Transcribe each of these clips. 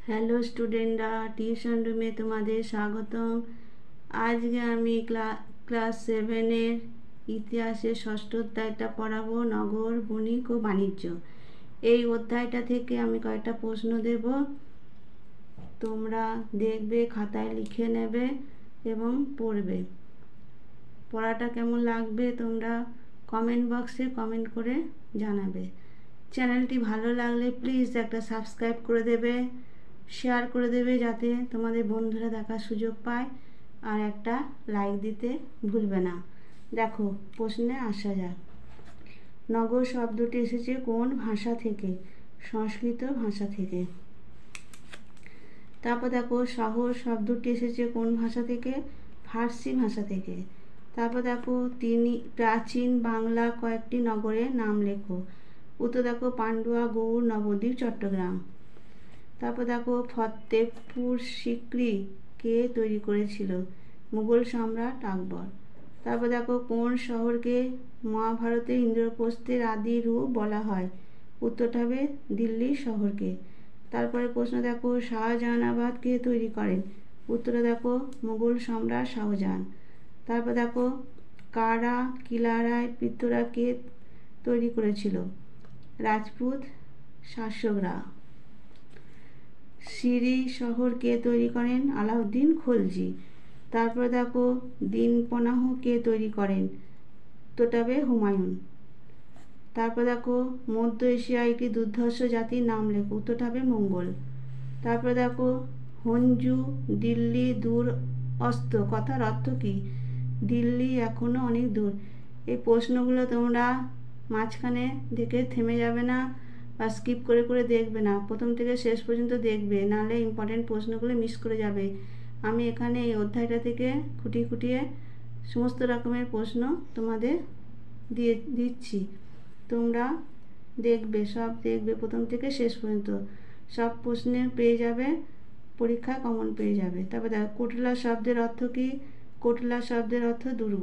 Hello স্টুডেন্টরা, tuition রুমে তোমাদের স্বাগতম। আজকে আমি ক্লাস 7-এর ইতিহাসের ষষ্ঠ অধ্যায়টা পড়াবো, নগর, বণিক ও বাণিজ্য। এই অধ্যায়টা থেকে আমি কয়েকটা প্রশ্ন দেব, তোমরা দেখবে, খাতায় লিখে নেবে এবং পড়বে। পড়াটা কেমন লাগবে তোমরা কমেন্ট বক্সে কমেন্ট করে জানাবে। চ্যানেলটি ভালো লাগলে প্লিজ একটা সাবস্ক্রাইব করে দেবে, শেয়ার করে দেবে যাতে তোমাদের বন্ধুরা দেখার সুযোগ পায়, আর একটা লাইক দিতে ভুলবে না। দেখো, প্রশ্নে আসা যাক। নগর শব্দটি এসেছে কোন ভাষা থেকে? সংস্কৃত ভাষা থেকে। তারপর দেখো, শহর শব্দটি এসেছে কোন ভাষা থেকে? ফার্সি ভাষা থেকে। তারপর দেখো, প্রাচীন বাংলা কয়েকটি নগরের নাম লেখো। উত্তর দেখো, পান্ডুয়া, গৌড়, নবদ্বীপ, চট্টগ্রাম। তারপর দেখো, ফতেপুর সিক্রি কে তৈরি করেছিল? মুঘল সম্রাট আকবর। তারপর দেখো, কোন শহরকে মহাভারতের ইন্দ্রপ্রস্থের আদি রূপ বলা হয়? উত্তরটা হবে দিল্লি শহরকে। তারপরে প্রশ্ন দেখো, শাহজাহানাবাদ কে তৈরি করেন? উত্তরটা দেখো, মুঘল সম্রাট শাহজাহান। তারপর দেখো, কারা, কিলারায় পিত্তরা কে তৈরি করেছিল? রাজপুত শাসকরা। সিরি শহর কে তৈরি করেন? আলাউদ্দিন খলজি। তারপর দেখো, দিনপনাহ কে তৈরি করেন? তোটাবে হুমায়ুন। তারপর দেখো, মধ্য এশিয়ায় একটি দুর্ধর্ষ জাতির নাম লেখো। উত্তরটা হবে মঙ্গল। তারপর দেখো, হঞ্জু দিল্লি দূর অস্ত কথার অর্থ কী? দিল্লি এখনো অনেক দূর। এই প্রশ্নগুলো তোমরা মাঝখানে দেখে থেমে যাবে না বা স্কিপ করে করে দেখবে না, প্রথম থেকে শেষ পর্যন্ত দেখবে, নাহলে ইম্পর্টেন্ট প্রশ্নগুলো মিস করে যাবে। আমি এখানে এই অধ্যায়টা থেকে খুঁটিয়ে খুঁটিয়ে সমস্ত রকমের প্রশ্ন তোমাদের দিচ্ছি, তোমরা দেখবে, সব দেখবে প্রথম থেকে শেষ পর্যন্ত, সব প্রশ্নে পেয়ে যাবে, পরীক্ষায় কমন পেয়ে যাবে। তারপর দেখো, কোটলা শব্দের অর্থ কী? কোটলা শব্দের অর্থ দুর্গ।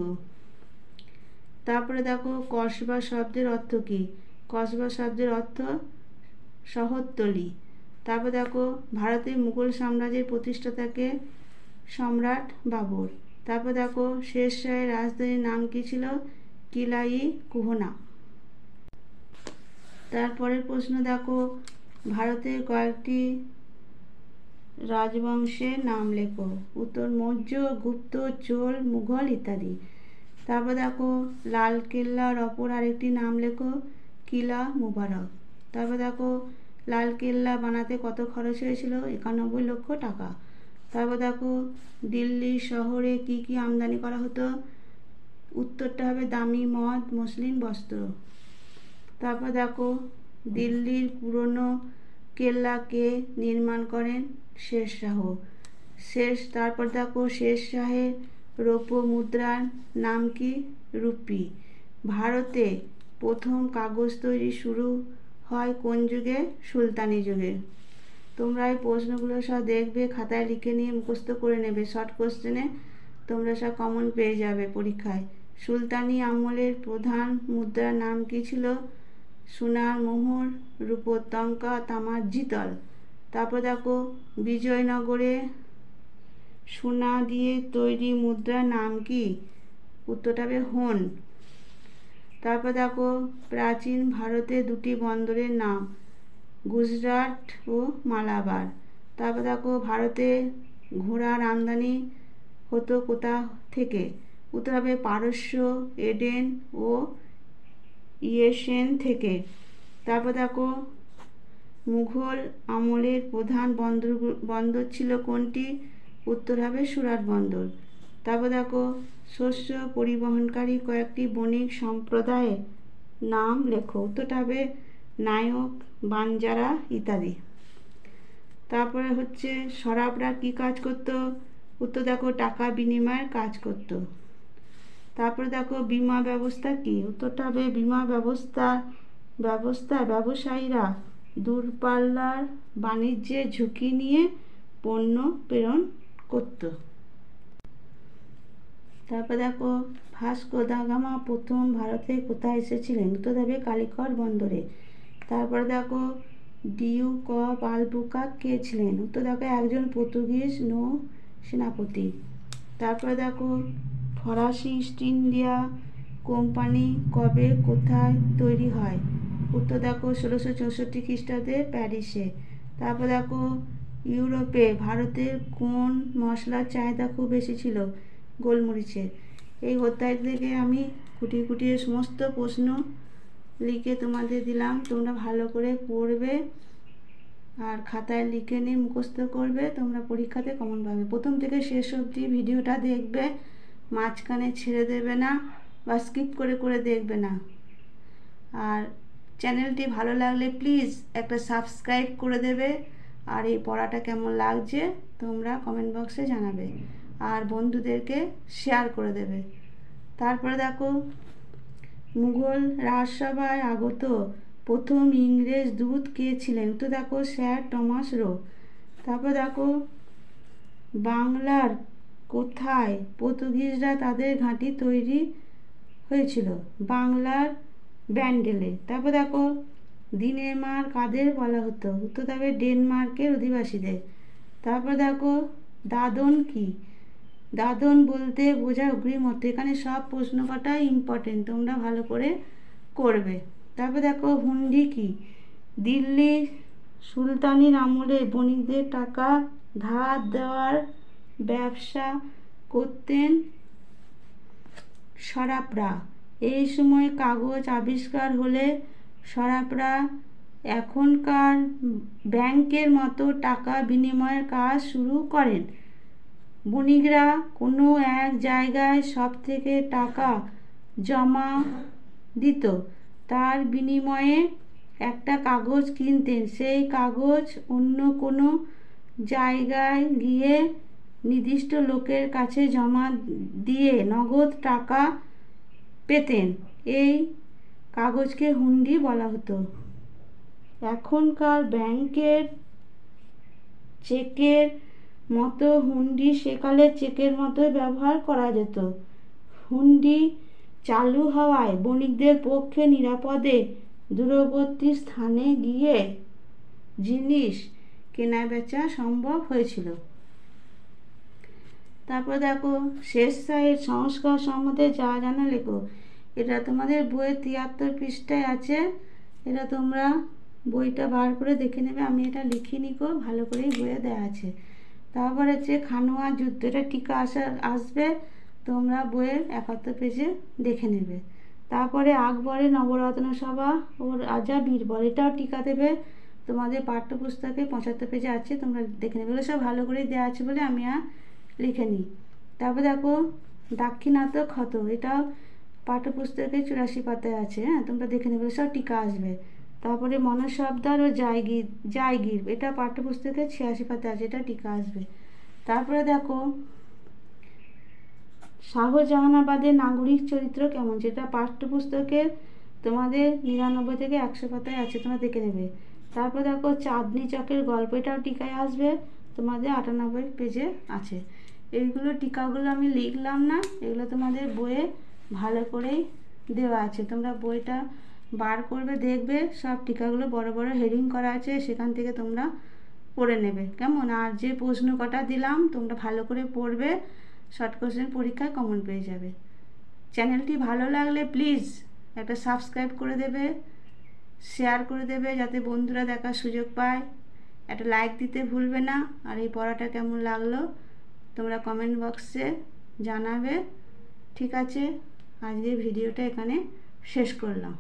তারপরে দেখো, কসবা শব্দের অর্থ কী? কসবা শব্দের অর্থ শহরতলি। তারপর দেখো, ভারতের মুঘল সাম্রাজ্যের প্রতিষ্ঠাতাকে? সম্রাট বাবর। তারপর দেখো, শের শাহের রাজধানীর নাম কী ছিল? কিলাই কুহনা। তারপরের প্রশ্ন দেখো, ভারতের কয়েকটি রাজবংশের নাম লেখো। উত্তর মৌর্য, গুপ্ত, চোল, মুঘল ইত্যাদি। তারপর দেখো, লালকেল্লার অপর আরেকটি নাম লেখো। কিলা মুবারক। তারপর দেখো, লালকেল্লা বানাতে কত খরচ হয়েছিল? 91 লক্ষ টাকা। তারপর দেখো, দিল্লি শহরে কি কি আমদানি করা হতো? উত্তরটা হবে দামি মদ, মসলিন, বস্ত্র। তারপর দেখো, দিল্লির পুরনো কেল্লাকে নির্মাণ করেন? শের শাহ। তারপর দেখো, শের শাহের রৌপ্য মুদ্রার নাম কি? রুপি। ভারতে প্রথম কাগজ তৈরি শুরু হয় কোন যুগে? সুলতানি যুগে। তোমরা এই প্রশ্নগুলো সব দেখবে, খাতায় লিখে নিয়ে মুখস্থ করে নেবে, শর্ট কোশ্চেনে তোমরা সব কমন পেয়ে যাবে পরীক্ষায়। সুলতানি আমলের প্রধান মুদ্রার নাম কি ছিল? সোনার মোহর, রূপোর টঙ্কা, তামার জিতল। তারপর দেখো, বিজয়নগরে সোনা দিয়ে তৈরি মুদ্রার নাম কি? উত্তরটা হবে হোন। তারপর দেখো, প্রাচীন ভারতে দুটি বন্দরের নাম? গুজরাট ও মালাবার। তারপর দেখো, ভারতে ঘোড়ার আমদানি হতো কোথা থেকে? উত্তর হবে পারস্য, এডেন ও ইয়েসেন থেকে। তারপর দেখো, মুঘল আমলের প্রধান বন্দর ছিল কোনটি? উত্তর হবে সুরাট বন্দর। তারপর দেখো, শস্য পরিবহনকারী কয়েকটি বণিক সম্প্রদায়ের নাম লেখো। উত্তরটা হবে নায়ক, বানজারা ইত্যাদি। তারপরে হচ্ছে, সরাবরা কি কাজ করত? উত্তর দেখো, টাকা বিনিময়ের কাজ করত। তারপরে দেখো, বীমা ব্যবস্থা কি? উত্তরটা হবে বীমা ব্যবস্থা ব্যবসায়ীরা দূরপাল্লার বাণিজ্যের ঝুঁকি নিয়ে পণ্য প্রেরণ করত। তারপর দেখো, ভাস্কো দা গামা প্রথম ভারতে কোথায় এসেছিলেন? উত্তর হবে কালিকট বন্দরে। তারপর দেখো, ডিউক অফ আলবুকার্ক কে ছিলেন? উত্তর দেখো একজন পর্তুগিজ নৌ সেনাপতি। তারপরে দেখো ফরাসি ইস্ট ইন্ডিয়া কোম্পানি কবে কোথায় তৈরি হয়? উত্তর দেখো 1664 খ্রিস্টাব্দে প্যারিসে। তারপর দেখো ইউরোপে ভারতের কোন মশলার চাহিদা খুব বেশি ছিল? গোলমরিচের। এই অধ্যায় থেকে আমি খুঁটিয়ে খুঁটিয়ে সমস্ত প্রশ্ন লিখে তোমাদের দিলাম, তোমরা ভালো করে পড়বে আর খাতায় লিখে নিয়ে মুখস্থ করবে, তোমরা পরীক্ষাতে কমন পাবে। প্রথম থেকে শেষ অবধি ভিডিওটা দেখবে, মাঝখানে ছেড়ে দেবে না বা স্কিপ করে করে দেখবে না। আর চ্যানেলটি ভালো লাগলে প্লিজ একটা সাবস্ক্রাইব করে দেবে। আর এই পড়াটা কেমন লাগছে তোমরা কমেন্ট বক্সে জানাবে আর বন্ধুদেরকে শেয়ার করে দেবে। তারপরে দেখো মুঘল রাজসভায় আগত প্রথম ইংরেজ দূত কে ছিলেন? তো দেখো স্যার টমাস রো। তারপর দেখো বাংলার কোথায় পর্তুগিজরা তাদের ঘাঁটি তৈরি হয়েছিল? বাংলার ব্যান্ডেলে। তারপর দেখো দিনের মার কাদের বলা হতো? উত্তর দেবে ডেনমার্কের অধিবাসীদের। তারপর দেখো দাদন কি? দাদন বলতে বোঝায় অগ্রিমত্ব। এখানে সব প্রশ্ন কটা ইম্পর্টেন্ট, তোমরা ভালো করে করবে। তারপর দেখো হুন্ডি কি? দিল্লি সুলতানির আমলে বণিকদের টাকা ধার দেওয়ার ব্যবসা করতেন সরাফরা। এই সময় কাগজ আবিষ্কার হলে সরাফরা এখনকার ব্যাংকের মতো টাকা বিনিময়ের কাজ শুরু করেন। বণিকরা কোনো এক জায়গায় সব থেকে টাকা জমা দিত, তার বিনিময়ে একটা কাগজ কিনতেন। সেই কাগজ অন্য কোনো জায়গায় গিয়ে নির্দিষ্ট লোকের কাছে জমা দিয়ে নগদ টাকা পেতেন। এই কাগজকে হুন্ডি বলা হতো। এখনকার ব্যাংকের চেকের মতো হুন্ডি সেকালে চেকের মতোই ব্যবহার করা যেত। হুন্ডি চালু হওয়ায় বণিকদের পক্ষে নিরাপদে দূরবর্তী স্থানে গিয়ে জিনিস কেনা বেচা সম্ভব হয়েছিল। তারপর দেখো শেষ শাহীর সংস্কার সম্বন্ধে যা জানা লেখো। এটা তোমাদের বইয়ের 73 পৃষ্ঠায় আছে, এটা তোমরা বইটা বার করে দেখে নেবে। আমি এটা লিখিনি গো, ভালো করেই বইয়ে দেওয়া আছে। তারপর হচ্ছে খানোয়া যুদ্ধ, এটা টিকা আসবে, তোমরা বইয়ের 71 পেজে দেখে নেবে। তারপরে আকবরের নবরত্ন সভা ও রাজা বীরবল, এটাও টিকা দেবে, তোমাদের পাঠ্যপুস্তকে 75 পেজে আছে, তোমরা দেখে নেবে। এগুলো সব ভালো করেই দেওয়া আছে বলে আমি আর লিখে নিই। তারপর দেখো দাক্ষিণাত্য ক্ষত, এটাও পাঠ্যপুস্তকে 84 পাতায় আছে, হ্যাঁ তোমরা দেখে নেবে, সব টিকা আসবে। তারপরে মনসবদার ও জায়গির, এটা পাঠ্যপুস্তকে 86 পাতায় আছে, এটা টিকা আসবে। তারপরে দেখো শাহজাহানাবাদের নাগরিক চরিত্র কেমন, যেটা পাঠ্যপুস্তকের তোমাদের 99 থেকে 100 পাতায় আছে, তোমরা দেখে নেবে। তারপর দেখো চাঁদনি চকের গল্প, এটাও টিকায় আসবে, তোমাদের 98 পেজে আছে। এইগুলো টিকাগুলো আমি লিখলাম না, এগুলো তোমাদের বইয়ে ভালো করেই দেওয়া আছে, তোমরা বইটা বার করবে দেখবে, সব টিকাগুলো বড় বড় হেডিং করা আছে, সেখান থেকে তোমরা পড়ে নেবে কেমন। আর যে প্রশ্ন কটা দিলাম তোমরা ভালো করে পড়বে, শর্ট কোশ্চেন পরীক্ষায় কমন পেয়ে যাবে। চ্যানেলটি ভালো লাগলে প্লিজ একটা সাবস্ক্রাইব করে দেবে, শেয়ার করে দেবে যাতে বন্ধুরা দেখার সুযোগ পায়, একটা লাইক দিতে ভুলবে না। আর এই পড়াটা কেমন লাগলো তোমরা কমেন্ট বক্সে জানাবে। ঠিক আছে, আজকের ভিডিওটা এখানে শেষ করলাম।